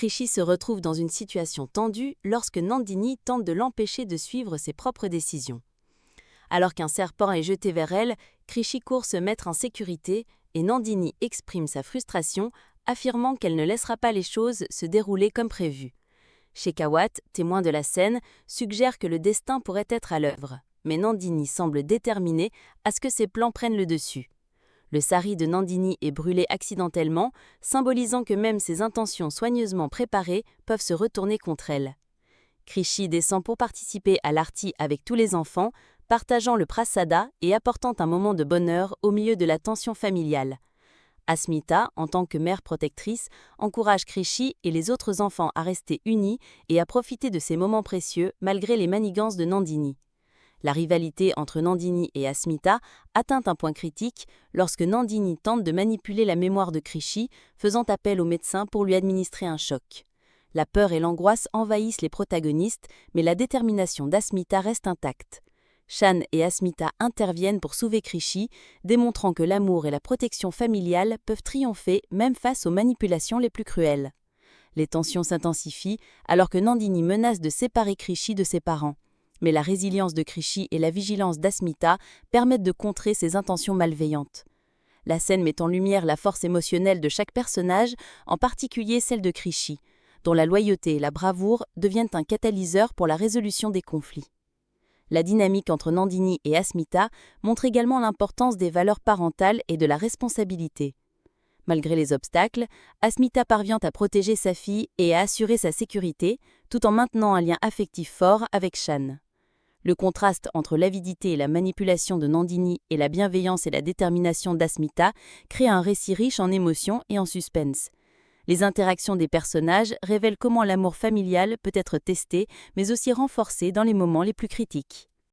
Krishi se retrouve dans une situation tendue lorsque Nandini tente de l'empêcher de suivre ses propres décisions. Alors qu'un serpent est jeté vers elle, Krishi court se mettre en sécurité et Nandini exprime sa frustration, affirmant qu'elle ne laissera pas les choses se dérouler comme prévu. Shekhawat, témoin de la scène, suggère que le destin pourrait être à l'œuvre, mais Nandini semble déterminée à ce que ses plans prennent le dessus. Le sari de Nandini est brûlé accidentellement, symbolisant que même ses intentions soigneusement préparées peuvent se retourner contre elle. Krishi descend pour participer à l'arti avec tous les enfants, partageant le prasada et apportant un moment de bonheur au milieu de la tension familiale. Asmita, en tant que mère protectrice, encourage Krishi et les autres enfants à rester unis et à profiter de ces moments précieux malgré les manigances de Nandini. La rivalité entre Nandini et Asmita atteint un point critique lorsque Nandini tente de manipuler la mémoire de Krishi, faisant appel au médecin pour lui administrer un choc. La peur et l'angoisse envahissent les protagonistes, mais la détermination d'Asmita reste intacte. Shan et Asmita interviennent pour sauver Krishi, démontrant que l'amour et la protection familiale peuvent triompher même face aux manipulations les plus cruelles. Les tensions s'intensifient alors que Nandini menace de séparer Krishi de ses parents. Mais la résilience de Krishi et la vigilance d'Asmita permettent de contrer ses intentions malveillantes. La scène met en lumière la force émotionnelle de chaque personnage, en particulier celle de Krishi, dont la loyauté et la bravoure deviennent un catalyseur pour la résolution des conflits. La dynamique entre Nandini et Asmita montre également l'importance des valeurs parentales et de la responsabilité. Malgré les obstacles, Asmita parvient à protéger sa fille et à assurer sa sécurité, tout en maintenant un lien affectif fort avec Shan. Le contraste entre l'avidité et la manipulation de Nandini et la bienveillance et la détermination d'Asmita crée un récit riche en émotions et en suspense. Les interactions des personnages révèlent comment l'amour familial peut être testé, mais aussi renforcé dans les moments les plus critiques.